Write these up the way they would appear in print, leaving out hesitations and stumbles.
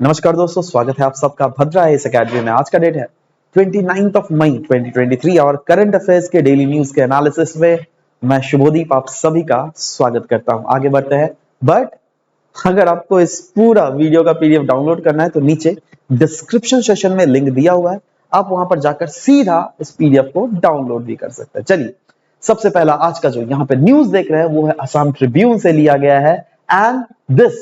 नमस्कार दोस्तों, स्वागत है आप सबका भद्रा इस अकेडमी में। आज का डेट है 29 मई 2023 और करंट अफेयर्स के डेली न्यूज के एनालिसिस में मैं शुभोदीप आप सभी का स्वागत करता हूं। आगे बढ़ते हैं, बट अगर आपको इस पूरा वीडियो का पीडीएफ डाउनलोड करना है तो नीचे डिस्क्रिप्शन सेशन में लिंक दिया हुआ है, आप वहां पर जाकर सीधा इस पीडीएफ को डाउनलोड भी कर सकते हैं। चलिए, सबसे पहला आज का जो यहाँ पे न्यूज देख रहे हैं वो है असम ट्रिब्यून से लिया गया है and this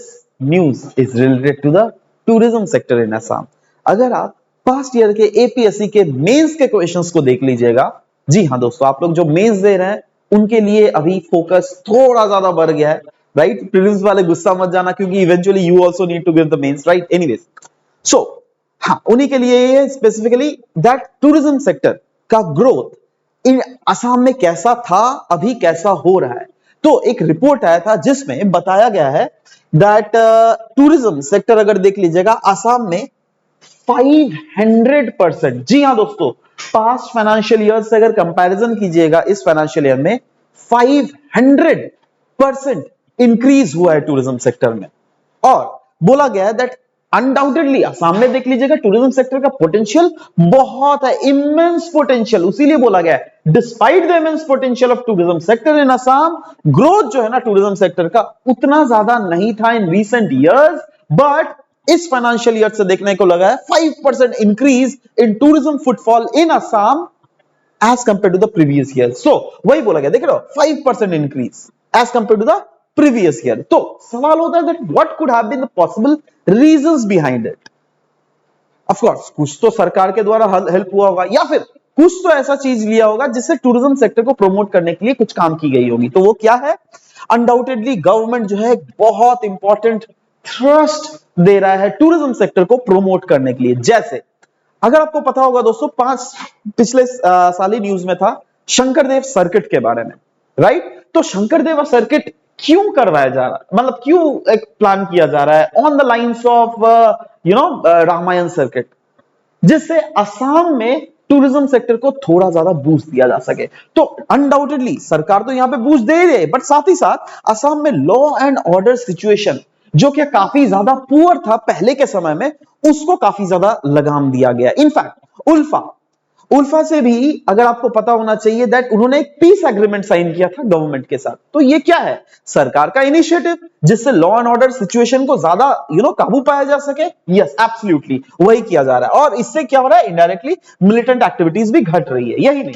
news is related to the tourism sector in Assam. अगर आप पास्ट ईयर के एपीएससी के मेंस के क्वेश्चंस को देख लीजिएगा, जी हाँ दोस्तों, आप लोग जो मेंस दे रहे हैं उनके लिए अभी फोकस थोड़ा ज्यादा बढ़ गया है, राइट। प्रीलिम्स वाले गुस्सा मत जाना क्योंकि eventually you also need to give the means, right. Anyways, so हाँ, उन्हीं के लिए ये स्पेसिफिकली दैट टूरिज्म सेक्टर का ग्रोथ इन असम में कैसा था, अभी कैसा हो रहा है। तो एक रिपोर्ट आया था जिसमें बताया गया है दैट टूरिज्म सेक्टर अगर देख लीजिएगा असम में 500%, जी हाँ दोस्तों, पास्ट फाइनेंशियल ईयर से अगर कंपैरिजन कीजिएगा इस फाइनेंशियल ईयर में 500% इंक्रीज हुआ है टूरिज्म सेक्टर में। और बोला गया है दैट अनडाउटेडली असम में देख लीजिएगा टूरिज्म सेक्टर का पोटेंशियल बहुत है, इमेंस पोटेंशियल। उसीलिए बोला गया है despite the immense potential of tourism sector in Assam, growth जो है ना टूरिज्म सेक्टर का उतना ज्यादा नहीं था इन रीसेंट ईयर्स, बट इस फाइनेंशियल ईयर से देखने को लगा है 5% increase in tourism footfall in Assam as compared to the previous year. So वही बोला गया, देख रहे हो, 5% increase as compared to the previous year. तो सवाल होता है that what could have been the possible reasons behind it. Of course कुछ तो सरकार के द्वारा हेल्प हुआ होगा या फिर कुछ तो ऐसा चीज लिया होगा जिससे टूरिज्म सेक्टर को प्रमोट करने के लिए कुछ काम की गई होगी। तो वो क्या है? अनडाउटेडली गवर्नमेंट जो है बहुत इंपॉर्टेंट थ्रस्ट दे रहा है टूरिज्म सेक्टर को प्रमोट करने के लिए। जैसे अगर आपको पता होगा दोस्तों, पिछले साल ही न्यूज में था शंकरदेव सर्किट के बारे में, राइट। तो शंकरदेव सर्किट क्यों करवाया जा रहा है, मतलब क्यों एक प्लान किया जा रहा है on the lines of Ramayana circuit, जिससे असम में टूरिज्म सेक्टर को थोड़ा ज्यादा बूस्ट दिया जा सके। तो अनडाउटेडली सरकार तो यहां पे बूस्ट दे रही है, बट साथ ही साथ असम में लॉ एंड ऑर्डर सिचुएशन जो कि काफी ज्यादा पुअर था पहले के समय में, उसको काफी ज्यादा लगाम दिया गया। इनफैक्ट उल्फा से भी अगर आपको पता होना चाहिए दैट उन्होंने एक पीस एग्रीमेंट साइन किया था गवर्नमेंट के साथ। तो ये क्या है? सरकार का इनिशिएटिव जिससे लॉ एंड ऑर्डर सिचुएशन को ज्यादा काबू पाया जा सके। यस, एब्सोल्युटली वही किया जा रहा है। और इससे क्या हो रहा है? इनडायरेक्टली मिलिटेंट एक्टिविटीज भी घट रही है। यही नहीं,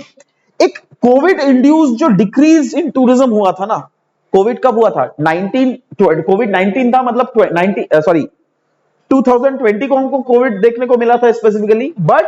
एक कोविड इंड्यूस्ड जो डिक्रीज इन टूरिज्म हुआ था ना, कोविड कब हुआ था? कोविड 19 था, मतलब 2020 को हमको कोविड देखने को मिला था स्पेसिफिकली, बट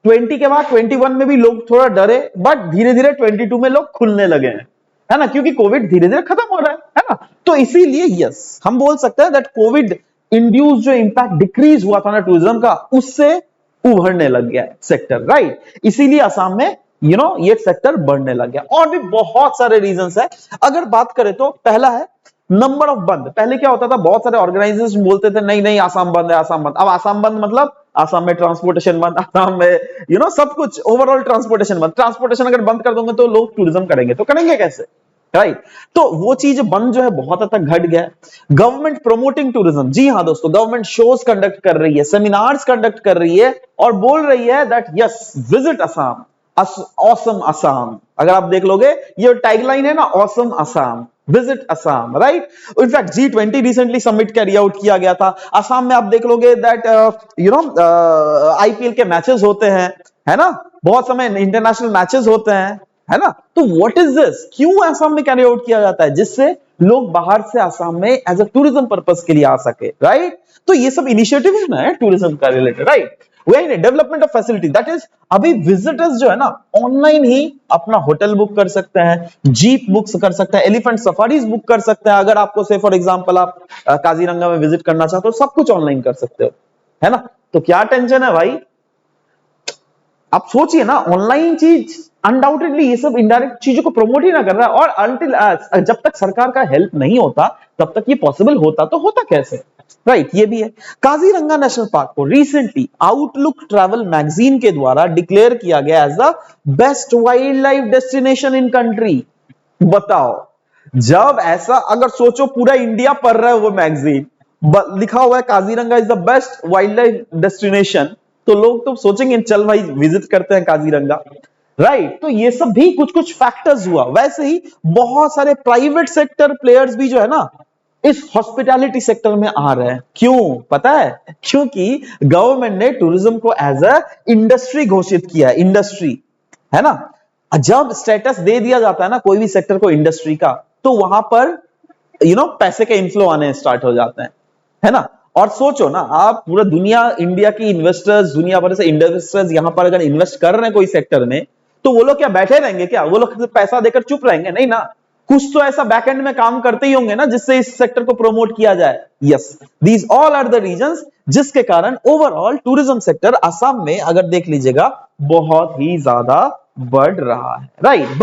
20 के बाद 21 में भी लोग थोड़ा डरे, बट धीरे धीरे 22 में लोग खुलने लगे हैं, है ना, क्योंकि कोविड धीरे धीरे खत्म हो रहा है ना। तो इसीलिए यस, हम बोल सकते हैं दैट कोविड इंड्यूस जो इंपैक्ट डिक्रीज हुआ था ना टूरिज्म का, उससे उभरने लग गया है सेक्टर, राइट। इसीलिए असम में ये सेक्टर बढ़ने लग गया। और भी बहुत सारे रीजंस है। अगर बात करें तो पहला है नंबर ऑफ बंद। पहले क्या होता था, बहुत सारे ऑर्गेनाइजेशन बोलते थे नहीं नहीं आसाम बंद है, आसाम बंद। अब आसाम बंद मतलब आसाम में ट्रांसपोर्टेशन बंद, आसाम में सब कुछ ओवरऑल ट्रांसपोर्टेशन बंद। ट्रांसपोर्टेशन अगर बंद कर दोगे तो लोग टूरिज्म करेंगे, तो करेंगे कैसे, राइट। तो वो चीज बंद जो है बहुत हद तक घट गया। गवर्नमेंट प्रमोटिंग टूरिज्म, जी हाँ दोस्तों, गवर्नमेंट शोज कंडक्ट कर रही है, सेमिनार्स कंडक्ट कर रही है और बोल रही है that yes, visit Assam, awesome Assam. अगर आप देख लोगे ये टैगलाइन है ना, awesome Assam, visit Assam, right. In fact G20 recently summit carry out किया गया था असम में। आप देख लोगे दैट आईपीएल के मैचेस होते हैं, है ना, बहुत समय इंटरनेशनल मैचेस होते हैं, है ना। तो व्हाट इज दिस, क्यों असम में कैरी आउट किया जाता है? जिससे लोग बाहर से असम में एज अ टूरिज्म पर्पस के लिए आ सके, राइट। तो ये सब इनिशिएटिव है ना टूरिज्म का रिलेटेड, राइट। वही नहीं, development of facility, that is अभी विजिटर्स जो है ना ऑनलाइन ही अपना होटल बुक कर सकते हैं, जीप बुक कर सकते हैं, एलिफेंट सफारीज बुक कर सकते हैं। अगर आपको से फॉर एग्जांपल आप काजीरंगा में विजिट करना चाहते हो, सब कुछ ऑनलाइन कर सकते हो, है ना। तो क्या टेंशन है भाई? आप सोचिए ना, ऑनलाइन चीज अनडाउटेडली ये सब इनडायरेक्ट चीजों को प्रमोट ही ना कर रहा है। और अंटिल जब तक सरकार का हेल्प नहीं होता तब तक ये पॉसिबल होता तो होता कैसे, राइट। ये भी है। काजीरंगा नेशनल पार्क को रिसेंटली आउटलुक ट्रैवल मैगजीन के द्वारा डिक्लेयर किया गया as the best wildlife destination in country. बताओ, जब ऐसा अगर सोचो पूरा इंडिया पढ़ रहा है वो मैगजीन, लिखा हुआ है Kaziranga is the best wildlife destination, तो लोग तो सोचेंगे चल भाई विजिट करते हैं काजीरंगा, राइट। तो ये सब भी कुछ कुछ फैक्टर्स हुआ। वैसे ही बहुत सारे प्राइवेट सेक्टर प्लेयर्स भी जो है ना इस हॉस्पिटैलिटी सेक्टर में आ रहे हैं। क्यों पता है? क्योंकि गवर्नमेंट ने टूरिज्म को एज अ इंडस्ट्री घोषित किया है, इंडस्ट्री, है ना। जब स्टेटस दे दिया जाता है ना कोई भी सेक्टर को इंडस्ट्री का, तो वहां पर पैसे के इनफ्लो आने स्टार्ट हो जाते हैं, है ना। और सोचो ना आप, पूरा दुनिया, इंडिया की इन्वेस्टर्स, दुनिया भर से इन्वेस्टर्स यहां पर अगर इन्वेस्ट कर रहे हैं कोई सेक्टर में, तो वो लोग क्या बैठे रहेंगे क्या? वो लोग पैसा देकर चुप रहेंगे? नहीं ना, कुछ तो ऐसा बैकएंड में काम करते ही होंगे ना जिससे इस सेक्टर को प्रमोट किया जाए। Yes, these all are the reasons जिसके कारण ओवरऑल टूरिज्म सेक्टर असम में अगर देख लीजिएगा बहुत ही ज्यादा बढ़ रहा है, राइट।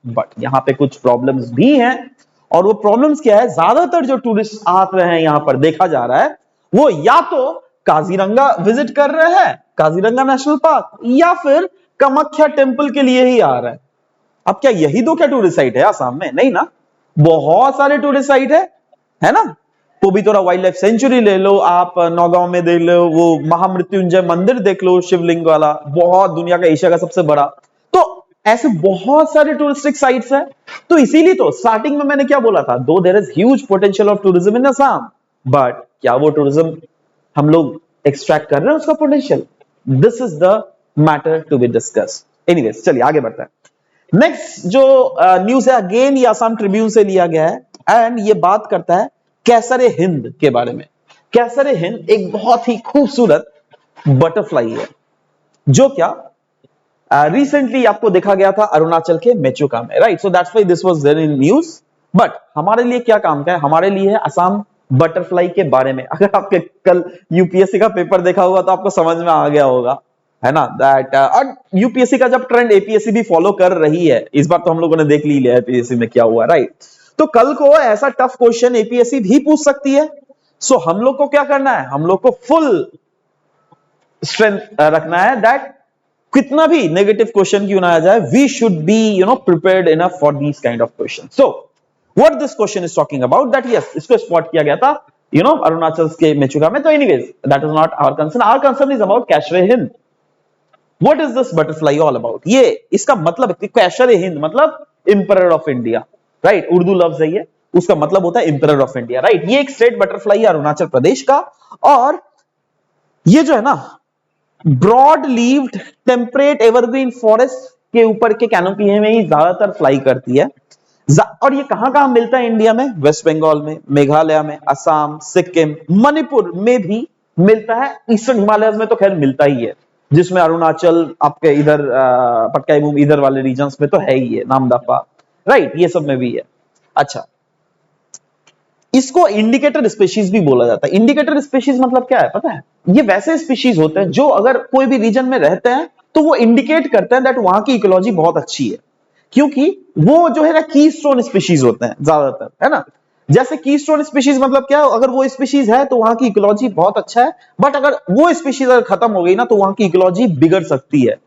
बट यहां पे कुछ प्रॉब्लम्स भी हैं, और वो प्रॉब्लम्स क्या है? ज्यादातर जो टूरिस्ट आ रहे हैं यहां पर देखा जा रहा है वो या तो काजीरंगा विजिट कर रहे हैं, काजीरंगा नेशनल पार्क, या फिर कामाख्या टेम्पल के लिए ही आ रहे हैं। अब क्या यही दो क्या टूरिस्ट साइट है आसाम में? नहीं ना, बहुत सारे टूरिस्ट साइट है ना। पोबितोरा वाइल्ड लाइफ सेंचुरी ले लो आप, नौगांव में देख लो, वो महामृत्युंजय मंदिर देख लो शिवलिंग वाला, बहुत दुनिया का, एशिया का सबसे बड़ा। तो ऐसे बहुत सारे टूरिस्टिक साइट्स हैं। तो इसीलिए तो स्टार्टिंग में मैंने क्या बोला था, though there is huge potential of tourism in Assam, but क्या वो टूरिज्म हम लोग एक्सट्रैक्ट कर रहे हैं उसका potential? This is the matter to be discuss. Anyways चलिए आगे बढ़ते हैं। नेक्स्ट जो न्यूज है अगेन ये असम ट्रिब्यून से लिया गया है, एंड ये बात करता है कैसरे हिंद के बारे में। कैसरे हिंद एक बहुत ही खूबसूरत बटरफ्लाई है जो क्या रिसेंटली आपको देखा गया था अरुणाचल के मेचुका में, right. So that's why this was there in news. But हमारे लिए क्या काम का है? हमारे लिए है असम बटरफ्लाई के बारे में। अगर आपके कल यूपीएससी का पेपर देखा हुआ तो आपको समझ में आ गया होगा, है ना, दैट और यूपीएससी का जब ट्रेंड एपीएससी भी फॉलो कर रही है, इस बार तो हम लोगों ने देख ली लिया एपीएससी में क्या हुआ, राइट। तो कल को ऐसा टफ क्वेश्चन एपीएससी भी पूछ सकती है। सो हम लोग को क्या करना है? हम लोग को फुल स्ट्रेंथ रखना है दैट कितना भी नेगेटिव क्वेश्चन क्यों ना आ जाए, we should be prepared enough for these kind of question. So what this question is talking about, that yes इसको स्पॉट किया गया था अरुणाचल के मेचुका में। तो anyways that is not our concern, our concern is about कैसरे हिंद। What is this butterfly all about? ये इसका मतलब कैसरे हिंद मतलब emperor of India, right. Urdu लफ्ज है ये, उसका मतलब होता है इंपरर ऑफ इंडिया, राइट। ये एक स्टेट बटरफ्लाई है अरुणाचल प्रदेश का, और ये जो है ना broad leaved temperate evergreen forest के ऊपर के कैनोपी में ही ज्यादातर फ्लाई करती है। और ये कहां कहां मिलता है इंडिया में? वेस्ट बंगाल में, मेघालय में, असम, सिक्किम, मणिपुर में भी मिलता है। ईस्टर्न हिमालय में तो खैर मिलता ही है, जिसमें अरुणाचल आपके इधर पटकाई भूमि इधर वाले रीजन्स में तो है ही है, नामदफा, राइट, ये सब में भी है। अच्छा, इसको इंडिकेटर स्पीशीज भी बोला जाता है। इंडिकेटर स्पीशीज मतलब क्या है पता है? ये वैसे स्पीशीज होते हैं जो अगर कोई भी रीजन में रहते हैं तो वो इंडिकेट करते हैं दैट वहां की इकोलॉजी बहुत अच्छी है, क्योंकि वो जो है ना कीस्टोन स्पीशीज होते हैं ज्यादातर, है ना। जैसे कीस्टोन स्पीशीज मतलब क्या? अगर वो स्पीशीज है तो वहां की इकोलॉजी बहुत अच्छा है, बट अगर वो स्पीशीज अगर खत्म हो गई ना तो वहां की इकोलॉजी बिगड़ सकती है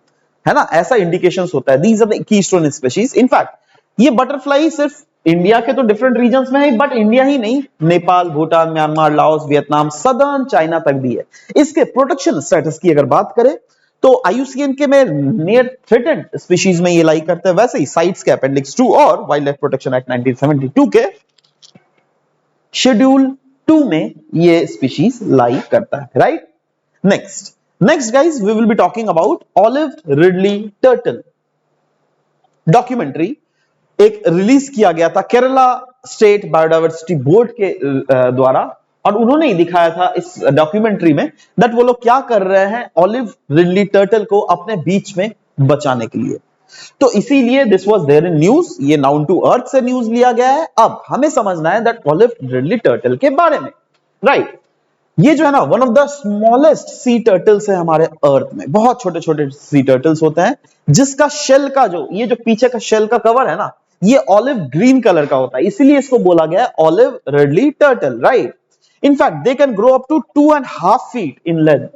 ना। ऐसा इंडिकेशंस होता है, these are the keystone species. In fact ये बटरफ्लाई सिर्फ इंडिया के तो डिफरेंट रीजन्स में है, बट इंडिया ही नहीं, Nepal, Bhutan, Myanmar, Laos, Vietnam, southern China तक भी है। इसके प्रोटेक्शन स्टेटस की अगर बात करें तो आईयूसीएन के में नियर थ्रेटेंड स्पीशीज में ये लाई करते हैं। वैसे ही साइट्स के अपेंडिक्स 2 और वाइल्ड लाइफ प्रोटेक्शन एक्ट 1972 के शेड्यूल 2 में ये स्पीशीज लाई करता है, right. Next guys, we will be talking about olive ridley turtle documentary. एक रिलीज किया गया था केरला स्टेट बायोडायवर्सिटी बोर्ड के द्वारा, और उन्होंने ही दिखाया था इस डॉक्यूमेंट्री में दैट वो लोग क्या कर रहे हैं ऑलिव रिडली टर्टल को अपने बीच में बचाने के लिए। तो इसीलिए this was there in news, ये नाउन टू अर्थ से न्यूज लिया गया है। अब हमें समझना है दैट ऑलिव रिडली टर्टल के बारे में, राइट। ये जो है ना one of the smallest C turtles है हमारे अर्थ में। बहुत छोटे छोटे सी टर्टल्स होते हैं जिसका शेल का ये जो पीछे का शेल का कवर है ना, ये ऑलिव ग्रीन कलर का होता है, इसीलिए इसको बोला गया है olive ridley turtle, right. In fact they can grow up to 2.5 feet in length.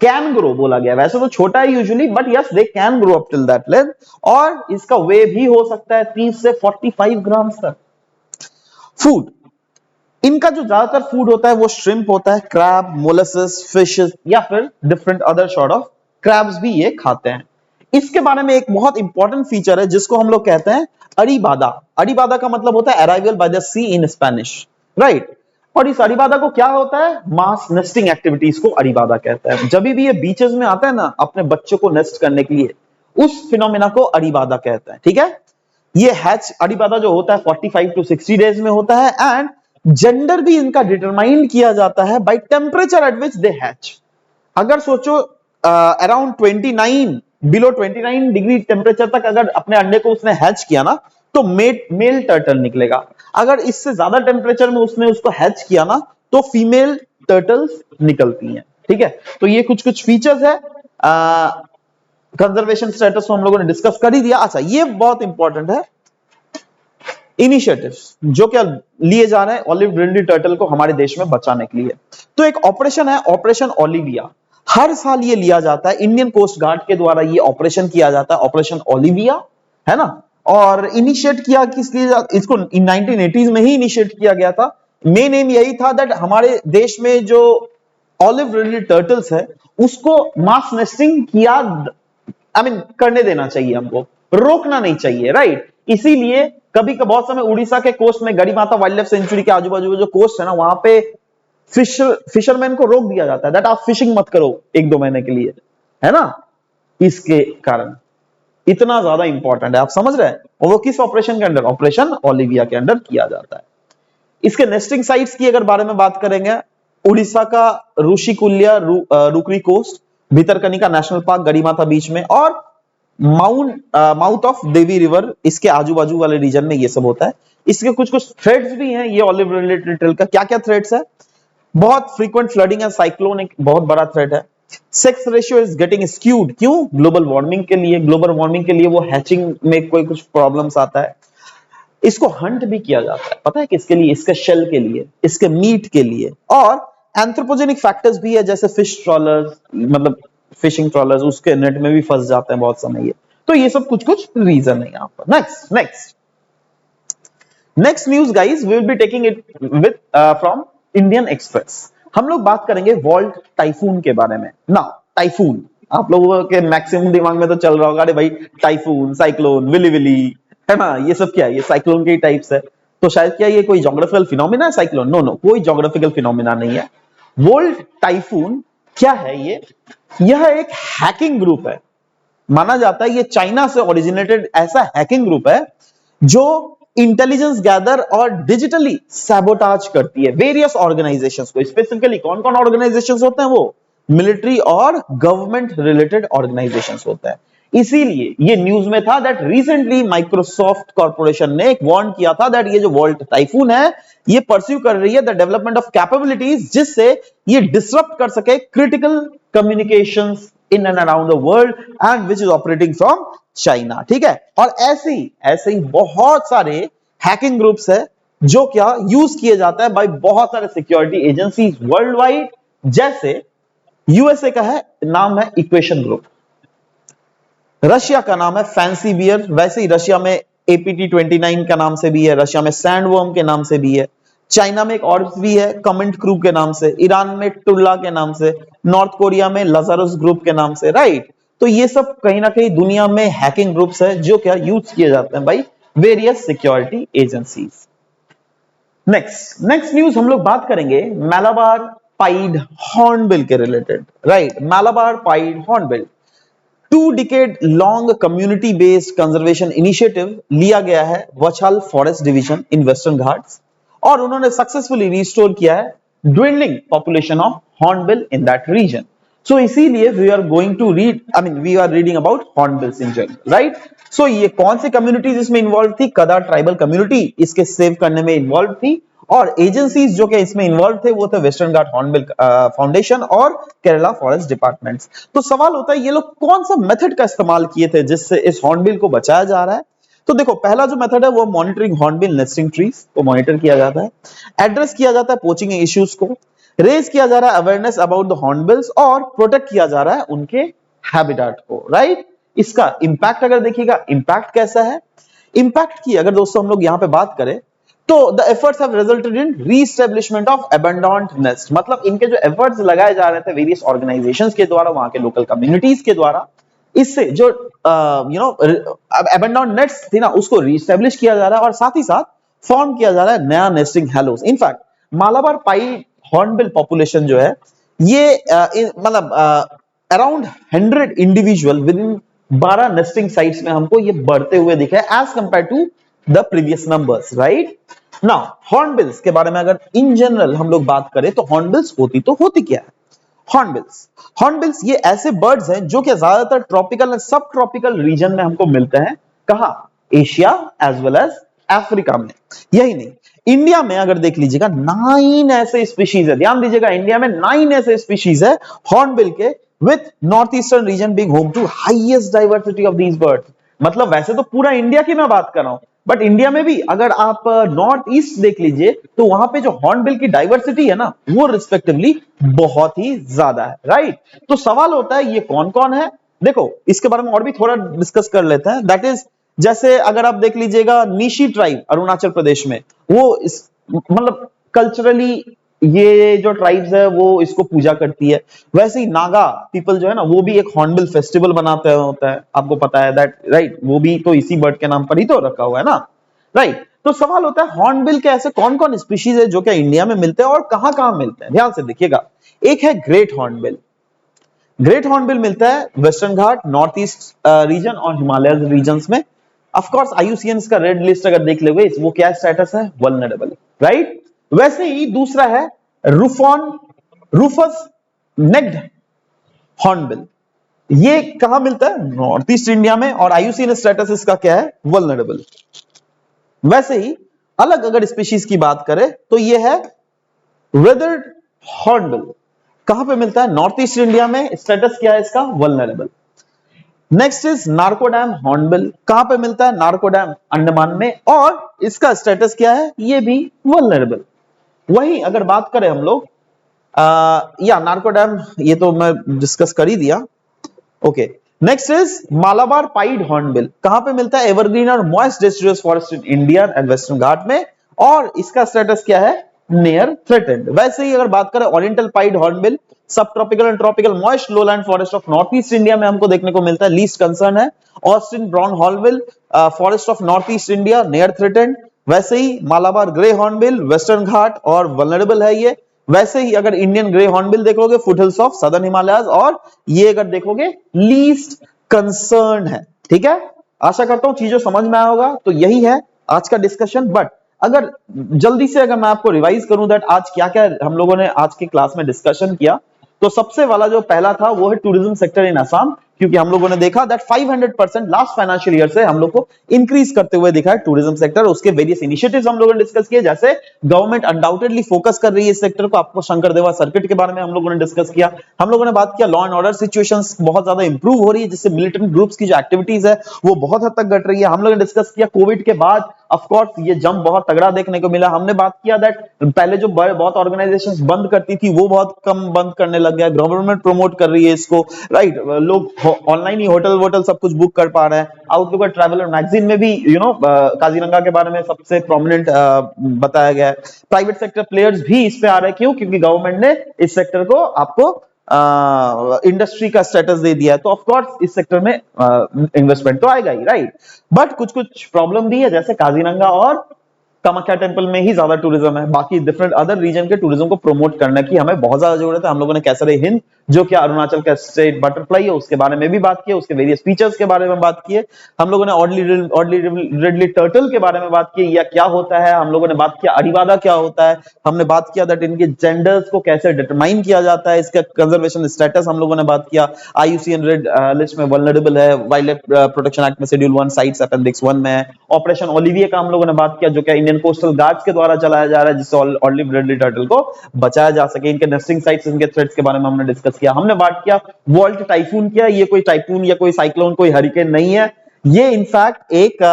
Can grow बोला गया, वैसे तो छोटा है usually, but yes they can grow up till that length. और इसका वे भी हो सकता है 30 से 45 ग्राम तक। फूड, इनका जो ज्यादातर फूड होता है वो श्रिम्प होता है, क्रैब, मोलसेस, फिशेस या फिर different other sort of crabs भी ये खाते हैं। इसके बारे में एक बहुत इंपॉर्टेंट फीचर है जिसको हम लोग कहते हैं अरीबादा। अरीबादा का मतलब होता है arrival by the sea in Spanish, right. और इस अरीबादा को क्या होता है, मास नेस्टिंग एक्टिविटीज को अरीबादा कहता है। जब भी ये बीचेस में आता है ना अपने बच्चों को नेस्ट करने के लिए, उस फिनोमिना को अरीबादा कहता है, ठीक है। ये हैच अरीबादा जो होता है 45 टू 60 डेज में होता है एंड जेंडर भी इनका डिटरमाइन किया जाता है by temperature at which they hatch. अगर सोचो अराउंड 29 बिलो 29 डिग्री टेम्परेचर तक अगर अपने अंडे को उसने हैच किया ना तो मेल टर्टल निकलेगा। अगर इससे ज्यादा टेम्परेचर में उसने उसको हैच किया ना तो फीमेल टर्टल्स निकलती हैं, ठीक है। तो ये कुछ कुछ फीचर्स है। कंजर्वेशन स्टेटस को हम लोगों ने डिस्कस कर ही दिया। अच्छा, ये बहुत इंपॉर्टेंट है, इनिशिएटिव्स जो क्या लिए जा रहे हैं ऑलिव रिडली टर्टल को हमारे देश में बचाने के लिए। तो एक ऑपरेशन है, ऑपरेशन ओलिविया। हर साल ये लिया जाता है, इंडियन कोस्ट गार्ड के द्वारा ये ऑपरेशन किया जाता है, ऑपरेशन ओलिविया, है ना। और इनिशिएट किया किस लिए इसको 1980s में ही इनिशिएट किया गया था। मेन एम यही था दैट हमारे देश में जो ऑलिव रिडली टर्टल्स है उसको मास नेस्टिंग किया करने देना चाहिए, हमको रोकना नहीं चाहिए, राइट। इसीलिए कभी बहुत समय उड़ीसा के कोस्ट में गड़ी माता वाइल्ड लाइफ सेंचुरी के आजू बाजू जो कोस्ट है ना वहां पे फिशरमैन को रोक दिया जाता है दैट आप फिशिंग मत करो 1-2 महीने के लिए, है ना। इसके कारण इतना ज्यादा इंपॉर्टेंट है, आप समझ रहे हैं। और वो किस ऑपरेशन के अंडर, ऑपरेशन ओलिविया के अंडर किया जाता है। इसके नेस्टिंग साइट्स की अगर बारे में बात करेंगे, उड़ीसा का Rushikulya rookery coast, Bhitarkanika national park Gahirmatha बीच में, और माउथ ऑफ देवी रिवर इसके आजू बाजू वाले रीजन में ये सब होता है। इसके कुछ कुछ थ्रेड्स भी हैं ये ऑलिव रिलेटेड टर्टल का। क्या क्या थ्रेड्स है, बहुत फ्रीक्वेंट फ्लडिंग है, साइक्लोन एक बहुत बड़ा थ्रेट है। Sex ratio is getting skewed, क्यों, ग्लोबल वार्मिंग के लिए। ग्लोबल वार्मिंग के लिए वो हैचिंग में कोई कुछ प्रॉब्लम्स आता है। इसको हंट भी किया जाता है, पता है किसके लिए, इसके शेल के लिए, इसके मीट के लिए। और एंथ्रोपोजेनिक फैक्टर्स भी है जैसे फिश ट्रॉलर्स, मतलब फिशिंग ट्रॉलर्स उसके नेट में भी फंस जाते हैं बहुत समय ये। तो ये सब कुछ कुछ रीजन है यहाँ पर। Next news guys, we will be taking it with from Indian Express. हम लोग बात करेंगे वर्ल्ड टाइफून के बारे में ना। टाइफून आप लोगों के मैक्सिमम दिमाग में तो चल रहा होगा, अरे भाई टाइफून, साइक्लोन, विली विली, है ना, ये सब क्या है, ये साइक्लोन के ही टाइप्स है। तो शायद क्या ये कोई ज्योग्राफिकल फिनोमिना है साइक्लोन? नो नो, कोई ज्योग्राफिकल फिनोमिना नहीं है। वर्ल्ड टाइफून क्या है ये, यह एक हैकिंग ग्रुप है। माना जाता है ये चाइना से ओरिजिनेटेड ऐसा हैकिंग ग्रुप है जो इंटेलिजेंस गैदर और डिजिटली सैबोटाज करती है वेरियस ऑर्गेनाइजेशंस को। स्पेसिफिकली कौन कौन ऑर्गेनाइजेशंस होते हैं, वो मिलिट्री और गवर्नमेंट रिलेटेड ऑर्गेनाइजेशंस होते हैं। इसीलिए ये न्यूज में था दैट रिसेंटली माइक्रोसॉफ्ट कॉर्पोरेशन ने एक वार्न किया था दैट ये जो वर्ल्ड टाइफून है ये परस्यू कर रही है द डेवलपमेंट ऑफ कैपेबिलिटीज जिससे ये डिसरप्ट कर सके critical communications in and around the world and which is operating from China, ठीक है। और ऐसे ही बहुत सारे हैकिंग ग्रुप्स है जो क्या यूज किए जाता है बाय बहुत सारे सिक्योरिटी एजेंसीज वर्ल्ड वाइड। जैसे यूएसए का है, नाम है इक्वेशन ग्रुप। रशिया का नाम है फैंसी बियर, वैसे ही रशिया में APT29 का नाम से भी है, रशिया में सैंडवर्म के नाम से भी है, चाइना में एक और भी है कमेंट ग्रुप के नाम से, ईरान में टुल्ला के नाम से, नॉर्थ कोरिया में लजारस ग्रुप के नाम से, राइट। तो ये सब कहीं ना कहीं दुनिया में हैकिंग ग्रुप्स है जो क्या यूज किए जाते हैं भाई various security agencies. Next news हम लोग बात करेंगे मालाबार पाइड हॉर्नबिल के related, right. Malabar pied hornbill 2 decade long community based conservation initiative लिया गया है Vazhachal forest division in western Ghats, और उन्होंने सक्सेसफुली रिस्टोर किया है dwindling population of hornbill in that region. So इसीलिए we are going to read, we are reading about hornbills in general, right. So ये कौन सी कम्युनिटीज इसमें इन्वॉल्व थी, कदा ट्राइबल कम्युनिटी इसके सेव करने में इन्वॉल्व थी, और एजेंसीज जो कि इसमें इन्वॉल्व थे वो थे वेस्टर्न घाट हॉर्नबिल फाउंडेशन और केरला फॉरेस्ट डिपार्टमेंट्स। तो सवाल होता है ये लोग कौन सा मेथड का इस्तेमाल किए थे जिससे इस हॉर्नबिल को बचाया जा रहा है। तो देखो पहला जो मेथड है वो मॉनिटरिंग हॉर्नबिल नेस्टिंग ट्रीज को मॉनिटर किया जाता है, एड्रेस किया जाता है पोचिंग इश्यूज को, रेज किया जा रहा है अवेयरनेस अबाउट द हॉर्नबिल्स, और प्रोटेक्ट किया जा रहा है उनके हैबिटेट को, राइट। इसका इंपैक्ट अगर देखिएगा, इंपैक्ट कैसा है, इंपैक्ट की अगर दोस्तों हम लोग यहां पे बात करें तो the efforts have resulted in reestablishment of abandoned nest, मतलब इनके जो एफर्ट्स लगाए जा रहे थे वेरियस ऑर्गेनाइजेशंस के द्वारा, वहां के लोकल कम्युनिटीज के द्वारा, इससे जो अबंडोन्ड नेस्ट थी ना उसको रीएस्टैब्लिश किया जा रहा है और साथ ही साथ फॉर्म किया जा रहा है नया nesting hollows. In fact Malabar pied hornbill population जो है ये मतलब around 100 individual within 12 nesting sites में हमको ये बढ़ते हुए दिखे as compared to the previous numbers, right. Now hornbills के बारे में अगर इन जनरल हम लोग बात करें तो हॉर्नबिल्स होती क्या है? हॉर्नबिल्स ये ऐसे बर्ड्स हैं जो कि ज्यादातर tropical and subtropical region में हमको मिलते हैं। कहां? Asia as well as Africa में। यही नहीं, इंडिया में अगर देख लीजिएगा 9 ऐसे स्पीशीज है, ध्यान दीजिएगा, इंडिया में 9 ऐसे स्पीशीज है हॉर्नबिल के, with north eastern region being home to highest diversity of these birds. मतलब वैसे तो पूरा इंडिया की मैं बात कर रहा हूं, बट इंडिया में भी अगर आप नॉर्थ ईस्ट देख लीजिए तो वहां पे जो हॉर्नबिल की डाइवर्सिटी है ना वो रिस्पेक्टिवली बहुत ही ज्यादा है, राइट। तो सवाल होता है ये कौन कौन है? देखो इसके बारे में और भी थोड़ा डिस्कस कर लेते हैं। दैट इज, जैसे अगर आप देख लीजिएगा नीशी ट्राइब अरुणाचल प्रदेश में, वो मतलब कल्चरली ये जो ट्राइब्स है वो इसको पूजा करती है। वैसे ही नागा पीपल जो है ना वो भी एक हॉर्नबिल फेस्टिवल बनाते होता है, आपको पता है दैट, राइट। वो भी तो इसी बर्ड के नाम पर ही तो रखा हुआ है ना, राइट। तो सवाल होता है हॉर्नबिल के ऐसे कौन कौन स्पीशीज है जो कि इंडिया में मिलते हैं और कहां कहां मिलते हैं? ध्यान से देखिएगा। एक है ग्रेट हॉर्नबिल। ग्रेट हॉर्नबिल मिलता है वेस्टर्न घाट, नॉर्थ ईस्ट रीजन और हिमालय रीजन्स में। ऑफ कोर्स आईयूसीएन का रेड लिस्ट अगर देख लेंगे वो क्या स्टेटस है? Vulnerable, right. वैसे ही दूसरा है रूफस नेक्ड हॉर्नबिल। ये कहां मिलता है? नॉर्थ ईस्ट इंडिया में, और आईयूसीएन स्टेटस इसका क्या है? वल्नरेबल। वैसे ही अलग अगर स्पीशीज की बात करें तो ये है वेदर्ड हॉर्नबिल। कहां पे मिलता है? नॉर्थ ईस्ट इंडिया में। स्टेटस क्या है इसका? Vulnerable. Next is Narcondam hornbill. कहां पे मिलता है? नार्कोडैम अंडमान में, और इसका स्टेटस क्या है? ये भी वल्नरेबल। वही अगर बात करें हम लोग या नार्कोडैम, ये तो मैं डिस्कस कर ही दिया। Okay, next is Malabar pied hornbill. कहां पे मिलता है? एवरग्रीन और moist deciduous forest in India and western Ghat में, और इसका स्टेटस क्या है? Near threatened. वैसे ही अगर बात करें oriental pied hornbill, subtropical and tropical moist lowland forest of north east India में हमको देखने को मिलता है, लीस्ट कंसर्न है। Austen brown hornbill forest of north east India, near threatened. वैसे ही मालाबार ग्रे हॉर्नबिल वेस्टर्न घाट और वल्नरेबल है ये। वैसे ही अगर इंडियन ग्रे हॉर्नबिल देखोगे फुटहिल्स ऑफ सदर्न हिमालयाज, और ये अगर देखोगे लीस्ट कंसर्न है। ठीक है, आशा करता हूं चीजों समझ में आया होगा। तो यही है आज का डिस्कशन। बट अगर जल्दी से अगर मैं आपको रिवाइज करूं दैट आज क्या क्या हम लोगों ने आज की क्लास में डिस्कशन किया, तो सबसे वाला जो पहला था वो है टूरिज्म सेक्टर इन असम, क्योंकि हम लोगों ने देखा दैट 500% लास्ट फाइनेंशियल ईयर से हम लोग को इंक्रीज करते हुए दिखा है टूरिज्म सेक्टर। उसके वेरियस इनिशिएटिव्स हम लोगों ने डिस्कस किए, जैसे गवर्नमेंट अनडाउटेडली फोकस कर रही है इस सेक्टर को। आपको शंकरदेवा सर्किट के बारे में हम लोगों ने डिस्कस किया। हम लोगों ने बात किया लॉ एंड ऑर्डर सिचुएशंस बहुत ज्यादा इंप्रूव हो रही है, जिससे मिलिटेंट ग्रुप्स की जो एक्टिविटीज है वो बहुत हद तक घट रही है। हम लोगों ने डिस्कस किया कोविड के बाद ऑफ कोर्स ये जंप बहुत तगड़ा देखने को मिला। हमने बात किया दैट पहले जो बहुत ऑर्गेनाइजेशंस बंद करती थी वो बहुत कम बंद करने लग गया, गवर्नमेंट प्रमोट कर रही है इसको, राइट। लोग ऑनलाइन ही होटल वोटल सब कुछ बुक कर पा रहे हैं। आउटलुक और ट्रैवलर मैगजीन में भी काजीरंगा के बारे में सबसे प्रोमिनेंट बताया गया है। प्राइवेट सेक्टर प्लेयर्स भी इस पे आ रहे हैं, क्यों? क्योंकि गवर्नमेंट ने इस सेक्टर को आपको इंडस्ट्री का स्टेटस दे दिया है, तो ऑफ कोर्स इस सेक्टर में इन्वेस्टमेंट तो आएगा ही, राइट। बट कुछ कुछ प्रॉब्लम भी है, जैसे काजीरंगा और कामाख्या टेंपल में ही ज्यादा टूरिज्म है, बाकी डिफरेंट अदर रीजन के टूरिज्म को प्रमोट करने की हमें बहुत ज्यादा जरूरत है। हम लोगों ने कैसर हिंद जो कि अरुणाचल का स्टेट बटरफ्लाई है उसके बारे में भी बात की, उसके वेरियस फीचर्स के बारे में बात की है। हम लोगों ने ऑर्डली रेडली टर्टल के बारे में बात की, या क्या होता है। हम लोगों ने बात किया अरीवादा क्या होता है। हमने बात किया दैट इनके जेंडर्स को कैसे डिटरमाइन किया जाता है, इसका कंजर्वेशन स्टेटस हम लोगों ने बात किया। आईयूसीएन रेड लिस्ट में वल्नरेबल है, वाइल्ड लाइफ प्रोटेक्शन एक्ट में शेड्यूल 1 साइट्स अपेंडिक्स 1 में है। ऑपरेशन ओलिविये का हम लोगों ने बात किया, जो कि इंडियन कोस्टल गार्ड्स के द्वारा चलाया जा रहा है, जिससे ऑलिव रेडली टर्टल को बचाया जा सके। इनके नेस्टिंग साइट्स, इनके थ्रेट्स के बारे में हमने डिस्कस किया। हमने बात किया वॉल्ट टाइफून क्या, ये कोई टाइफून या कोई साइक्लोन, कोई हरिकेन नहीं है। ये इनफैक्ट एक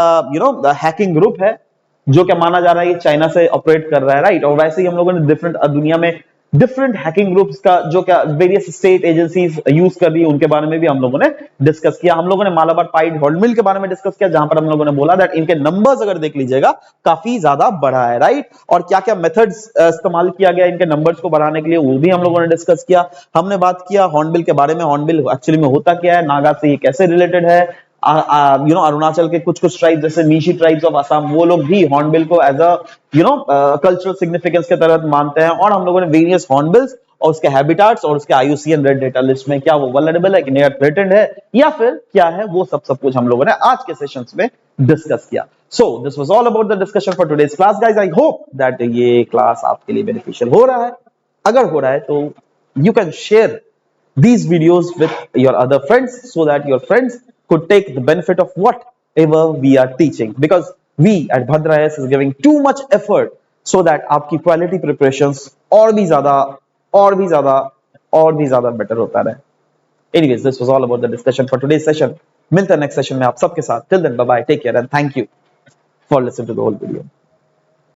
हैकिंग ग्रुप है जो कि माना जा रहा है ये चाइना से ऑपरेट कर रहा है, राइट। और वैसे ही हम लोगों ने डिफरेंट दुनिया में डिफरेंट हैकिंग ग्रुप्स का जो क्या वेरियस स्टेट एजेंसीज यूज कर रही है उनके बारे में भी हम लोगों ने डिस्कस किया। हम लोगों ने मालाबार पाइड गोल्ड मिल के बारे में डिस्कस किया, जहां पर हम लोगों ने बोला दैट इनके नंबर्स अगर देख लीजिएगा काफी ज्यादा बढ़ा है, राइट। और क्या क्या मेथड्स इस्तेमाल किया गया इनके नंबर्स को बढ़ाने के लिए, वो भी हम लोगों ने डिस्कस किया। हमने बात किया हॉर्नबिल के बारे में, हॉर्नबिल एक्चुअली में होता क्या है, नागा से ये कैसे रिलेटेड है। अरुणाचल के कुछ कुछ ट्राइब जैसे मीशी ट्राइब्स ऑफ असम, वो लोग भी हॉर्नबिल को एज अ कल्चरल सिग्निफिकेंस के तहत मानते हैं। और हम लोगों ने वेरियस हॉर्नबिल्स और उसके हैबिटाट्स और उसके आईयूसीएन रेड डेटा लिस्ट में क्या वो वल्नरेबल है कि नहीं, थ्रेटेंड है या फिर क्या है, वो सब कुछ हम लोगों ने आज के सेशंस में डिस्कस किया। So this was all about the discussion for today's class guys. I hope that ये क्लास आपके लिए बेनिफिशियल हो रहा है। अगर हो रहा है तो you can share these videos with your other friends so that your friends could take the benefit of whatever we are teaching, because we at Bhadra IAS is giving too much effort so that आपकी quality preparations और भी ज्यादा और भी ज्यादा और भी ज्यादा बेटर होता रहे। Anyways, this was all about the discussion for today's session. मिलते हैं नेक्स्ट सेशन में आप सबके साथ। Till then, bye bye, take care and thank you for listening to the whole video.